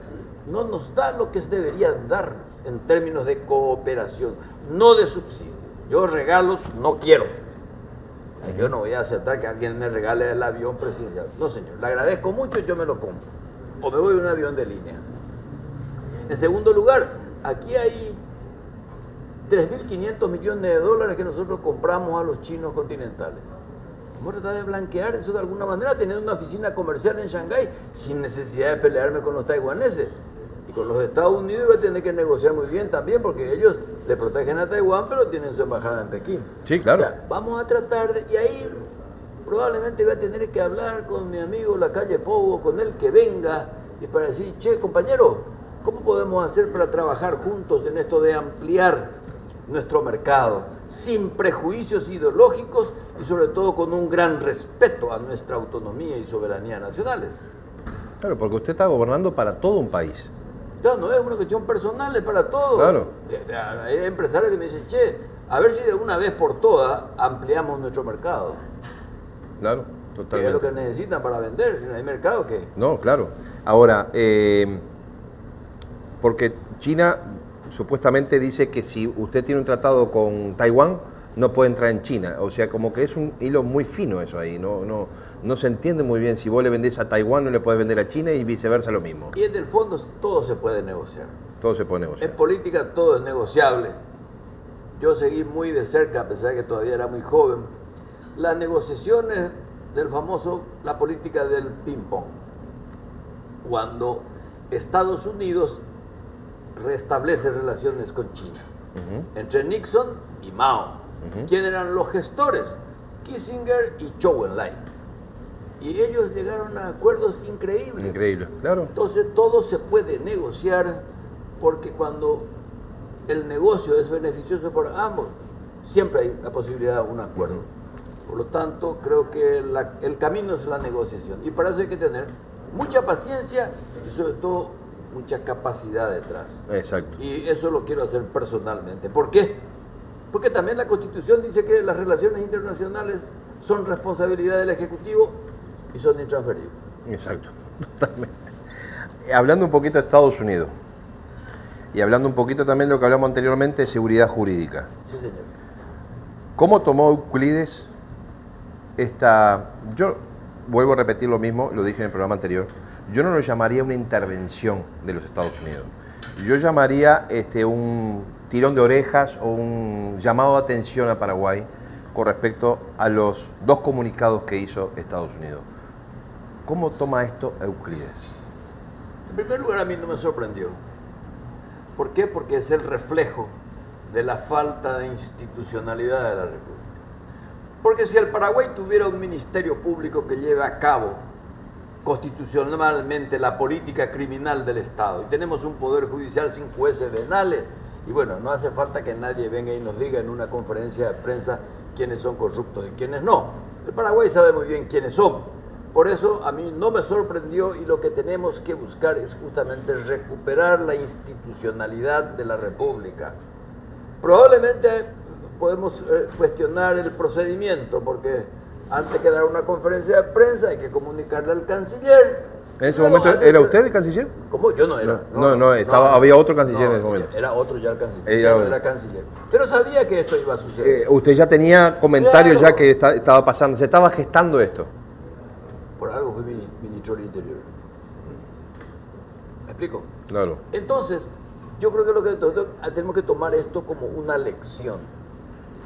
no nos da lo que debería darnos en términos de cooperación, no de subsidio. Yo regalos no quiero. Yo no voy a aceptar que alguien me regale el avión presidencial. No, señor, le agradezco mucho y yo me lo compro. O me voy en un avión de línea. En segundo lugar, aquí hay 3.500 millones de dólares que nosotros compramos a los chinos continentales. Vamos a tratar de blanquear eso de alguna manera, teniendo una oficina comercial en Shanghái, sin necesidad de pelearme con los taiwaneses. Y con los Estados Unidos iba a tener que negociar muy bien también, porque ellos le protegen a Taiwán, pero tienen su embajada en Pekín. Sí, claro. O sea, vamos a tratar de... Y ahí probablemente voy a tener que hablar con mi amigo Lacalle Pou, con él que venga, y para decir, che, compañero, ¿cómo podemos hacer para trabajar juntos en esto de ampliar nuestro mercado, sin prejuicios ideológicos y sobre todo con un gran respeto a nuestra autonomía y soberanía nacionales? Claro, porque usted está gobernando para todo un país. Claro, no es una cuestión personal, es para todos. Claro. Hay empresarios que me dicen, che, a ver si de una vez por todas ampliamos nuestro mercado. Claro, ¿Qué totalmente. es lo que necesitan para vender? Si no hay mercado, ¿qué? No, claro. Ahora, porque China supuestamente dice que si usted tiene un tratado con Taiwán, no puede entrar en China. O sea, como que es un hilo muy fino eso ahí. No se entiende muy bien si vos le vendés a Taiwán, no le podés vender a China y viceversa lo mismo. Y en el fondo todo se puede negociar. Todo se puede negociar. En política todo es negociable. Yo seguí muy de cerca, a pesar de que todavía era muy joven, las negociaciones del famoso, la política del ping-pong. Cuando Estados Unidos restablece relaciones con China, entre Nixon y Mao. ¿Quién eran los gestores? Kissinger y Zhou Enlai. Y ellos llegaron a acuerdos increíbles. Increíble, claro. Entonces todo se puede negociar, porque cuando el negocio es beneficioso para ambos, siempre hay la posibilidad de un acuerdo. Por lo tanto, creo que el camino es la negociación. Y para eso hay que tener mucha paciencia y sobre todo mucha capacidad detrás. Exacto. Y eso lo quiero hacer personalmente. ¿Por qué? Porque también la Constitución dice que las relaciones internacionales son responsabilidad del Ejecutivo y son intransferibles. Exacto, totalmente. Hablando un poquito de Estados Unidos y hablando un poquito también de lo que hablamos anteriormente de seguridad jurídica. Sí, señor. ¿Cómo tomó Euclides esta... Yo vuelvo a repetir lo mismo, lo dije en el programa anterior. yo no lo llamaría una intervención de los Estados Unidos. Yo llamaría un tirón de orejas o un llamado de atención a Paraguay con respecto a los 2 comunicados que hizo Estados Unidos. ¿Cómo toma esto Euclides? En primer lugar, a mí no me sorprendió. ¿Por qué? Porque es el reflejo de la falta de institucionalidad de la República. Porque si el Paraguay tuviera un ministerio público que lleve a cabo constitucionalmente la política criminal del Estado, y tenemos un poder judicial sin jueces venales, y bueno, no hace falta que nadie venga y nos diga en una conferencia de prensa quiénes son corruptos y quiénes no. El Paraguay sabe muy bien quiénes son. Por eso a mí no me sorprendió, y lo que tenemos que buscar es justamente recuperar la institucionalidad de la República. Probablemente podemos cuestionar el procedimiento, porque antes que dar una conferencia de prensa hay que comunicarle al canciller. ¿En ese momento era usted el canciller? ¿Cómo? Yo no era. Había otro canciller en ese momento. Era otro ya el canciller. Yo no era canciller. Pero sabía que esto iba a suceder. Usted ya tenía comentarios ya que estaba pasando, se estaba gestando esto. Por algo fui ministro del Interior. ¿Me explico? Claro. Entonces, yo creo que tenemos que tomar esto como una lección.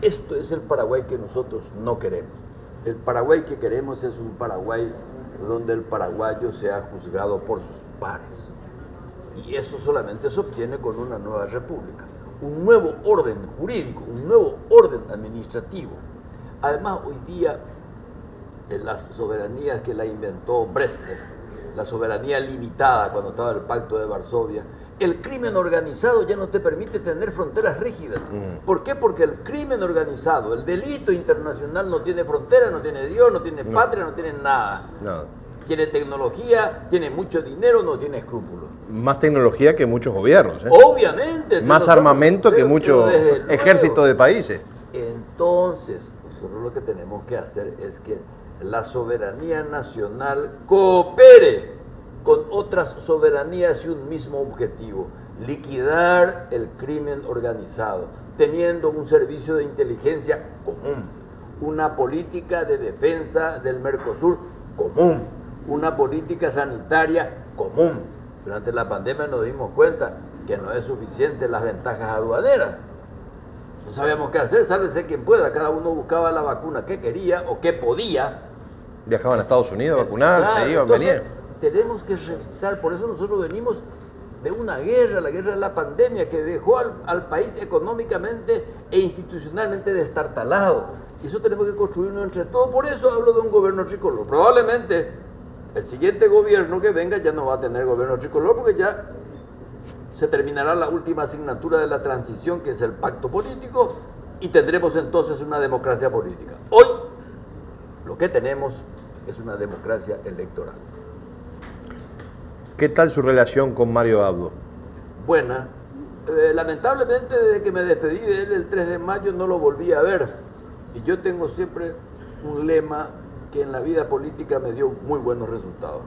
Esto es el Paraguay que nosotros no queremos. El Paraguay que queremos es un Paraguay donde el paraguayo sea juzgado por sus pares. Y eso solamente se obtiene con una nueva república, un nuevo orden jurídico, un nuevo orden administrativo. Además, hoy día, en las soberanías que la inventó Brezhnev, la soberanía limitada cuando estaba el Pacto de Varsovia, el crimen organizado ya no te permite tener fronteras rígidas. ¿Por qué? Porque el crimen organizado, el delito internacional no tiene frontera, no tiene Dios, no tiene patria, no tiene nada. Tiene tecnología, tiene mucho dinero, no tiene escrúpulos. Más tecnología que muchos gobiernos. Obviamente. Más armamento que muchos ejércitos de países. Entonces, nosotros lo que tenemos que hacer es que la soberanía nacional coopere con otras soberanías y un mismo objetivo: liquidar el crimen organizado, teniendo un servicio de inteligencia común, una política de defensa del Mercosur común, una política sanitaria común. Durante la pandemia nos dimos cuenta que no es suficiente las ventajas aduaneras. No sabíamos qué hacer, sálvese quien pueda, cada uno buscaba la vacuna que quería o que podía. Viajaban a Estados Unidos a vacunarse, claro, iban, entonces, venían. Tenemos que revisar, por eso nosotros venimos de una guerra, la guerra de la pandemia, que dejó al país económicamente e institucionalmente destartalado. Y eso tenemos que construirlo entre todos. Por eso hablo de un gobierno tricolor. Probablemente el siguiente gobierno que venga ya no va a tener gobierno tricolor, porque ya se terminará la última asignatura de la transición, que es el pacto político, y tendremos entonces una democracia política. Hoy lo que tenemos es una democracia electoral. ¿Qué tal su relación con Mario Abdo? Buena. Lamentablemente, desde que me despedí de él el 3 de mayo no lo volví a ver. Y yo tengo siempre un lema que en la vida política me dio muy buenos resultados: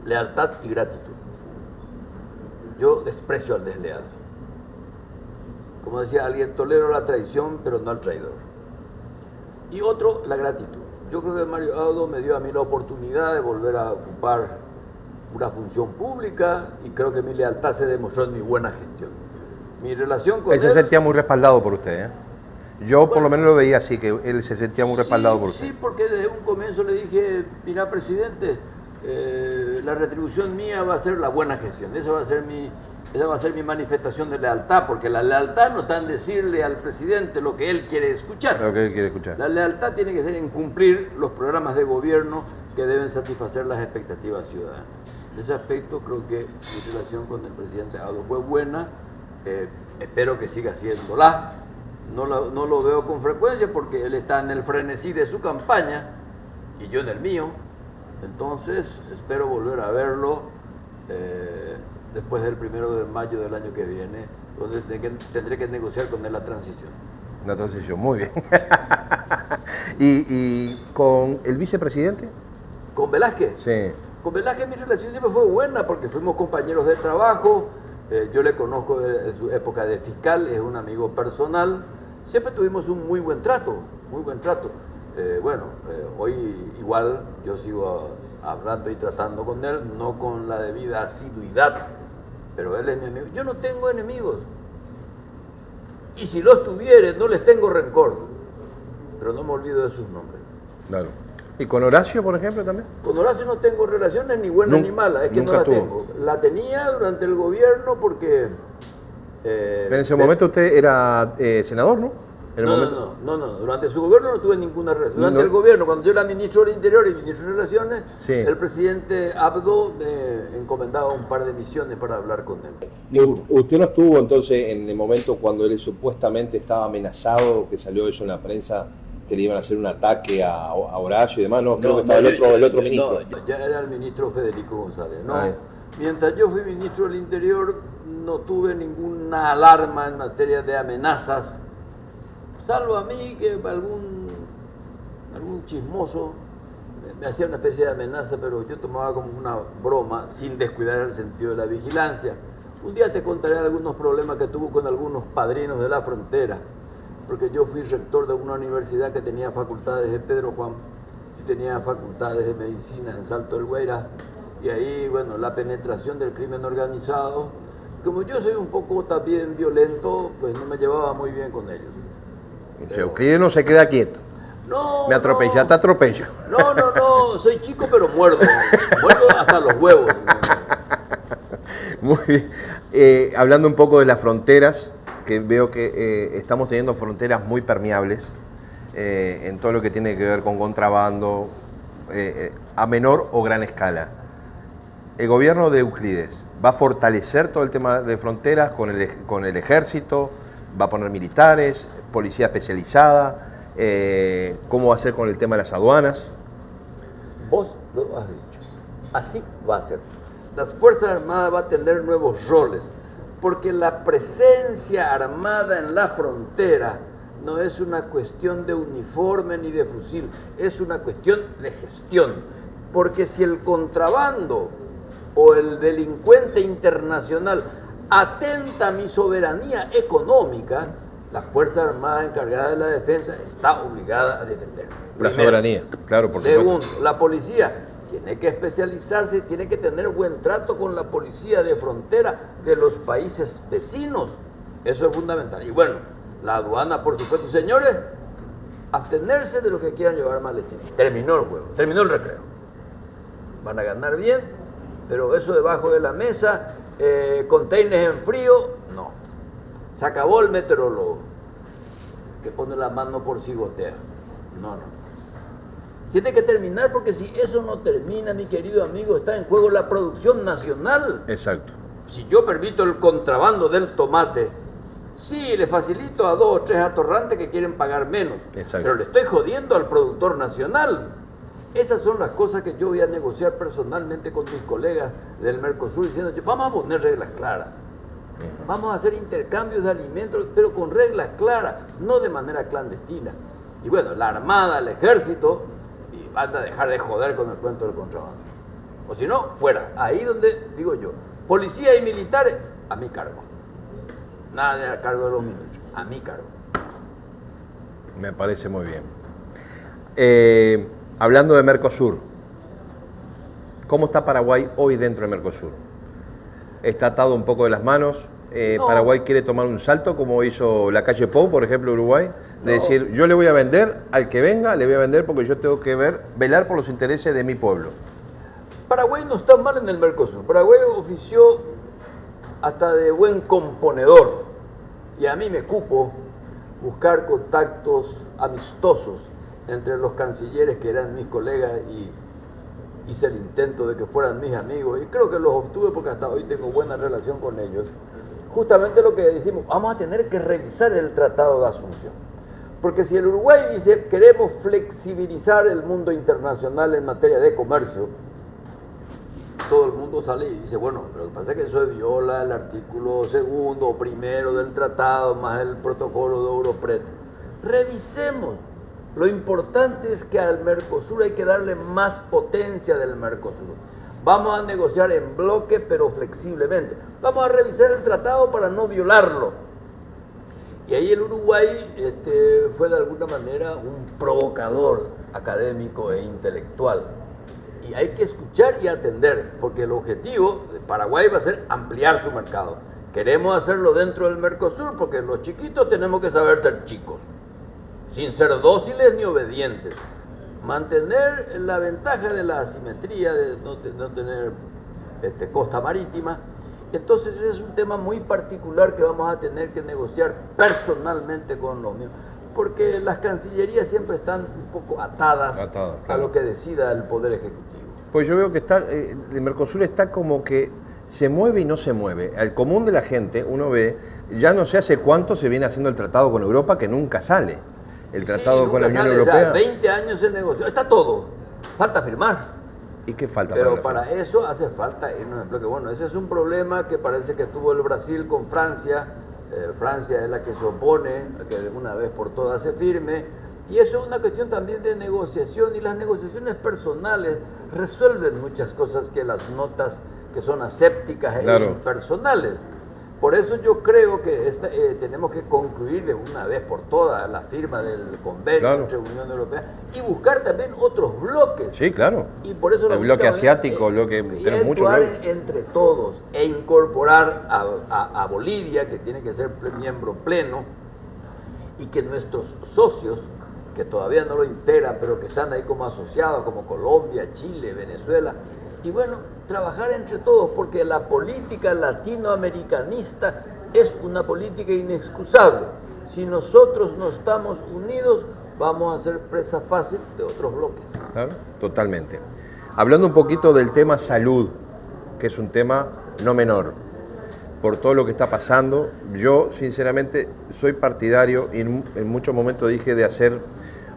lealtad y gratitud. Yo desprecio al desleal. Como decía alguien, tolero la traición, pero no al traidor. Y otro, la gratitud. Yo creo que Mario Abdo me dio a mí la oportunidad de volver a ocupar una función pública, y creo que mi lealtad se demostró en mi buena gestión. Mi relación con él... Él se sentía muy respaldado por usted, ¿eh? Yo por lo menos lo veía así, que él se sentía muy respaldado por usted. Sí, porque desde un comienzo le dije: mira, presidente, la retribución mía va a ser la buena gestión. Esa va a ser mi manifestación de lealtad, porque la lealtad no está en decirle al presidente lo que él quiere escuchar. Lo que él quiere escuchar. La lealtad tiene que ser en cumplir los programas de gobierno que deben satisfacer las expectativas ciudadanas. En ese aspecto creo que mi relación con el presidente Abdo fue buena. Espero que siga siéndola. No lo veo con frecuencia porque él está en el frenesí de su campaña y yo en el mío. Entonces espero volver a verlo después del 1 de mayo del año que viene, donde tendré que negociar con él la transición. La transición, muy bien. ¿Y con el vicepresidente? ¿Con Velázquez? Sí. Con Velázquez mi relación siempre fue buena porque fuimos compañeros de trabajo. Yo le conozco de su época de fiscal, es un amigo personal. Siempre tuvimos un muy buen trato, muy buen trato. Hoy igual yo sigo hablando y tratando con él, no con la debida asiduidad, pero él es mi amigo. Yo no tengo enemigos, y si los tuviere no les tengo rencor, pero no me olvido de sus nombres. Claro. ¿Y con Horacio, por ejemplo, también? Con Horacio no tengo relaciones ni buenas ni malas, es que no la tengo. La tenía durante el gobierno porque... en ese momento usted era senador, ¿no? No, durante su gobierno no tuve ninguna relación. Durante el gobierno, cuando yo era ministro del Interior y ministro de Relaciones, sí, el presidente Abdo me encomendaba un par de misiones para hablar con él. ¿Usted no estuvo entonces en el momento cuando él supuestamente estaba amenazado, que salió eso en la prensa, que le iban a hacer un ataque a Horacio y demás? No, creo que estaba el otro ministro. No, ya era el ministro Federico González, ¿no? Mientras yo fui ministro del Interior, no tuve ninguna alarma en materia de amenazas, salvo a mí que algún chismoso me hacía una especie de amenaza, pero yo tomaba como una broma, sin descuidar el sentido de la vigilancia. Un día te contaré algunos problemas que tuvo con algunos padrinos de la frontera, porque yo fui rector de una universidad que tenía facultades en Pedro Juan y tenía facultades de medicina en Salto del Guairá, y ahí, bueno, la penetración del crimen organizado, como yo soy un poco también violento, pues no me llevaba muy bien con ellos. Pero... usted no se queda quieto. No, me atropella, no. Te atropello. No, soy chico pero muerdo hasta los huevos. Muy bien. Hablando un poco de las fronteras, que veo que estamos teniendo fronteras muy permeables en todo lo que tiene que ver con contrabando a menor o gran escala. El gobierno de Euclides va a fortalecer todo el tema de fronteras con el ejército, va a poner militares, policía especializada, ¿cómo va a ser con el tema de las aduanas? Vos lo has dicho, así va a ser. Las Fuerzas Armadas van a tener nuevos roles, porque la presencia armada en la frontera no es una cuestión de uniforme ni de fusil, es una cuestión de gestión. Porque si el contrabando o el delincuente internacional atenta a mi soberanía económica, la Fuerza Armada encargada de la defensa está obligada a defender. La soberanía, claro, por supuesto. Segundo, la policía tiene que especializarse, tiene que tener buen trato con la policía de frontera de los países vecinos. Eso es fundamental. Y bueno, la aduana, por supuesto. Señores, abstenerse de lo que quieran llevar maletines. Terminó el juego, terminó el recreo. Van a ganar bien, pero eso debajo de la mesa, containers en frío, no. Se acabó el meteorólogo, que pone la mano por si gotea. No. Tiene que terminar, porque si eso no termina, mi querido amigo, está en juego la producción nacional. Exacto. Si yo permito el contrabando del tomate, sí, le facilito a 2 o 3 atorrantes que quieren pagar menos. Exacto. Pero le estoy jodiendo al productor nacional. Esas son las cosas que yo voy a negociar personalmente con mis colegas del Mercosur, diciendo, vamos a poner reglas claras. Vamos a hacer intercambios de alimentos, pero con reglas claras, no de manera clandestina. Y bueno, la Armada, el Ejército, y van a dejar de joder con el cuento del contrabando. O si no, fuera. Ahí donde, digo yo, policía y militares, a mi cargo. Nada de a cargo de los ministros, a mi cargo. Me parece muy bien. Hablando de Mercosur, ¿cómo está Paraguay hoy dentro de Mercosur? ¿Está atado un poco de las manos? No. ¿Paraguay quiere tomar un salto como hizo la calle Pou, por ejemplo, Uruguay? De decir, yo le voy a vender al que venga, le voy a vender porque yo tengo que velar por los intereses de mi pueblo. Paraguay no está mal en el Mercosur. Paraguay ofició hasta de buen componedor. Y a mí me cupo buscar contactos amistosos entre los cancilleres que eran mis colegas, y hice el intento de que fueran mis amigos, y creo que los obtuve porque hasta hoy tengo buena relación con ellos. Justamente lo que decimos, vamos a tener que revisar el Tratado de Asunción, porque si el Uruguay dice queremos flexibilizar el mundo internacional en materia de comercio, todo el mundo sale y dice, bueno, pero lo que pasa es que eso viola el artículo 2º o 1º del tratado, más el protocolo de Europred. Revisemos. Lo importante es que al Mercosur hay que darle más potencia del Mercosur. Vamos a negociar en bloque, pero flexiblemente. Vamos a revisar el tratado para no violarlo. que ahí el Uruguay fue de alguna manera un provocador académico e intelectual. Y hay que escuchar y atender, porque el objetivo de Paraguay va a ser ampliar su mercado. Queremos hacerlo dentro del Mercosur, porque los chiquitos tenemos que saber ser chicos, sin ser dóciles ni obedientes. Mantener la ventaja de la asimetría, de no tener costa marítima. Entonces es un tema muy particular que vamos a tener que negociar personalmente con los mismos, porque las cancillerías siempre están un poco atadas claro, a lo que decida el Poder Ejecutivo. Pues yo veo que el Mercosur está como que se mueve y no se mueve. Al común de la gente, uno ve, ya no sé hace cuánto se viene haciendo el tratado con Europa, que nunca sale. El tratado con la Unión Europea. Ya 20 años en negocio, está todo, falta firmar. ¿Y qué falta? Pero para eso hace falta irnos en bloque. Bueno, ese es un problema que parece que tuvo el Brasil con Francia. Francia es la que se opone a que de una vez por todas se firme. Y eso es una cuestión también de negociación. Y las negociaciones personales resuelven muchas cosas que las notas que son asépticas e impersonales. Por eso yo creo que tenemos que concluir de una vez por todas la firma del convenio entre Unión Europea y buscar también otros bloques. Sí, claro. Y por eso el bloque asiático, tenemos muchos bloques. Entre todos e incorporar a Bolivia, que tiene que ser miembro pleno, y que nuestros socios, que todavía no lo integran, pero que están ahí como asociados, como Colombia, Chile, Venezuela, y bueno, trabajar entre todos, porque la política latinoamericanista es una política inexcusable. Si nosotros no estamos unidos, vamos a ser presa fácil de otros bloques. Claro, totalmente. Hablando un poquito del tema salud, que es un tema no menor, por todo lo que está pasando, yo sinceramente soy partidario, y en muchos momentos dije de hacer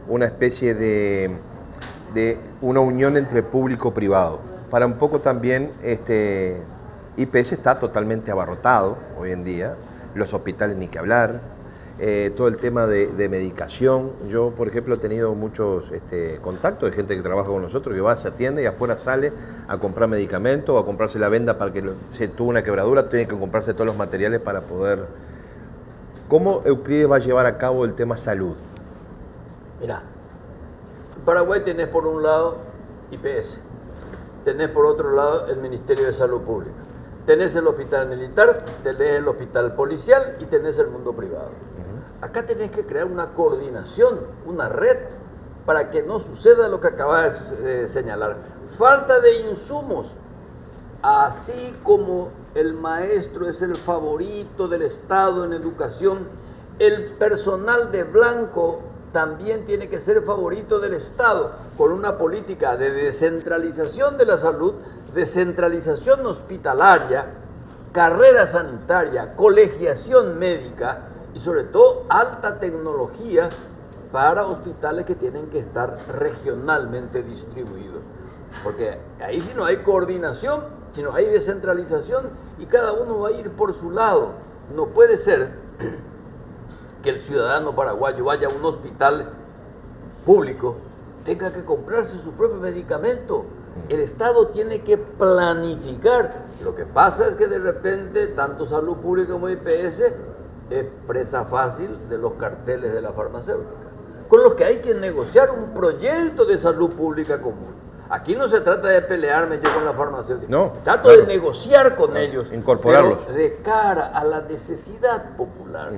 una especie de una unión entre público-privado. Para un poco también, IPS está totalmente abarrotado hoy en día, los hospitales ni que hablar, todo el tema de medicación. Yo, por ejemplo, he tenido muchos contactos de gente que trabaja con nosotros, que va, se atiende y afuera sale a comprar medicamentos o a comprarse la venda para que se tuvo una quebradura, tiene que comprarse todos los materiales para poder... ¿Cómo Euclides va a llevar a cabo el tema salud? Mira, en Paraguay tenés por un lado IPS, tenés por otro lado el Ministerio de Salud Pública, tenés el hospital militar, tenés el hospital policial y tenés el mundo privado. Acá tenés que crear una coordinación, una red, para que no suceda lo que acabas de señalar. Falta de insumos. Así como el maestro es el favorito del Estado en educación, el personal de blanco también tiene que ser favorito del Estado, con una política de descentralización de la salud, descentralización hospitalaria, carrera sanitaria, colegiación médica y sobre todo alta tecnología para hospitales que tienen que estar regionalmente distribuidos. Porque ahí si no hay coordinación, si no hay descentralización y cada uno va a ir por su lado, no puede ser que el ciudadano paraguayo vaya a un hospital público, tenga que comprarse su propio medicamento. El Estado tiene que planificar. Lo que pasa es que de repente, tanto Salud Pública como IPS es presa fácil de los carteles de la farmacéutica, con los que hay que negociar un proyecto de salud pública común. Aquí no se trata de pelearme yo con la farmacéutica, no, trato de negociar con ellos, incorporarlos, pero de cara a la necesidad popular.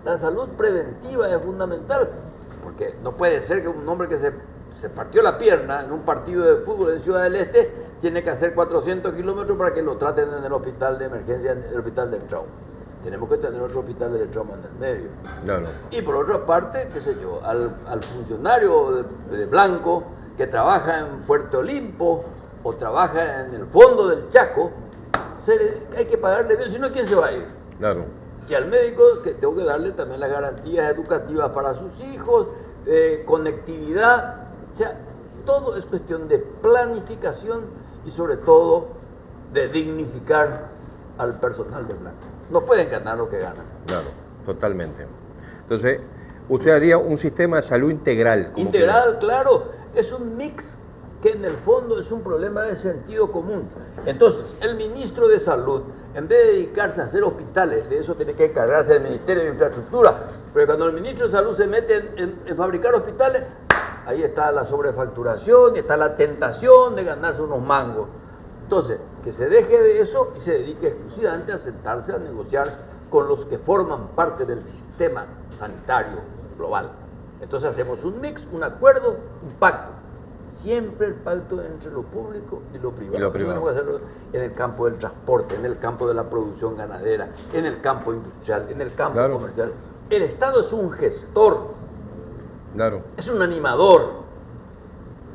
La salud preventiva es fundamental, porque no puede ser que un hombre que se partió la pierna en un partido de fútbol en Ciudad del Este tiene que hacer 400 kilómetros para que lo traten en el hospital de emergencia, en el hospital del trauma. Tenemos que tener otros hospitales de trauma en el medio. Claro. Y por otra parte, qué sé yo, al funcionario de blanco que trabaja en Puerto Olimpo o trabaja en el fondo del Chaco, hay que pagarle bien, si no, ¿quién se va a ir? Claro. Y al médico que tengo que darle también las garantías educativas para sus hijos, conectividad, o sea, todo es cuestión de planificación y sobre todo de dignificar al personal de blanco. No pueden ganar lo que ganan. Claro, totalmente. Entonces, usted haría un sistema de salud integral. Integral, claro, es un mix que en el fondo es un problema de sentido común. Entonces, el ministro de Salud, en vez de dedicarse a hacer hospitales, de eso tiene que encargarse el Ministerio de Infraestructura, pero cuando el ministro de Salud se mete en fabricar hospitales, ahí está la sobrefacturación y está la tentación de ganarse unos mangos. Entonces, que se deje de eso y se dedique exclusivamente a sentarse a negociar con los que forman parte del sistema sanitario global. Entonces hacemos un mix, un acuerdo, un pacto. Siempre el pacto entre lo público y lo privado. Eso tenemos que hacerlo en el campo del transporte, en el campo de la producción ganadera, en el campo industrial, en el campo comercial. El Estado es un gestor, es un animador.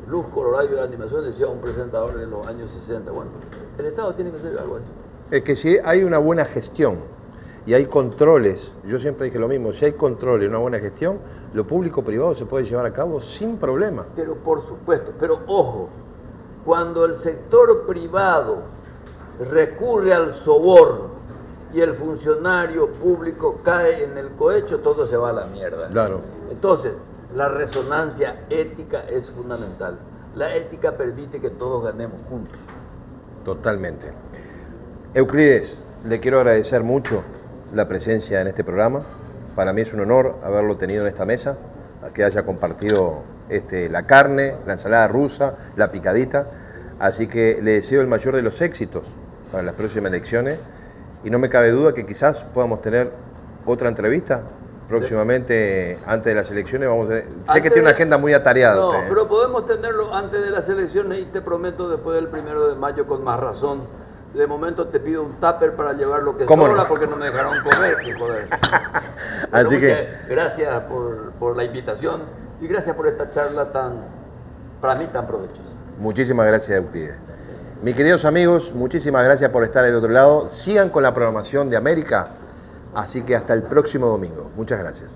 Luz Colorado de la animación, decía un presentador de los años 60. Bueno, el Estado tiene que hacer algo así. Es que si hay una buena gestión y hay controles, yo siempre dije lo mismo, si hay control y una buena gestión, lo público-privado se puede llevar a cabo sin problema. Pero por supuesto, pero ojo, cuando el sector privado recurre al soborno y el funcionario público cae en el cohecho, todo se va a la mierda. Claro. Entonces, la resonancia ética es fundamental. La ética permite que todos ganemos juntos. Totalmente. Euclides, le quiero agradecer mucho la presencia en este programa. Para mí es un honor haberlo tenido en esta mesa, que haya compartido la carne, la ensalada rusa, la picadita. Así que le deseo el mayor de los éxitos para las próximas elecciones y no me cabe duda que quizás podamos tener otra entrevista próximamente antes de las elecciones. Sé que tiene una agenda muy atareada. No, usted, pero podemos tenerlo antes de las elecciones y te prometo después del 1 de mayo con más razón. De momento te pido un tupper para llevar lo que sobra porque no me dejaron comer. Joder. Así que gracias por la invitación y gracias por esta charla para mí tan provechosa. Muchísimas gracias, Euclides. Mis queridos amigos, muchísimas gracias por estar del otro lado. Sigan con la programación de América. Así que hasta el próximo domingo. Muchas gracias.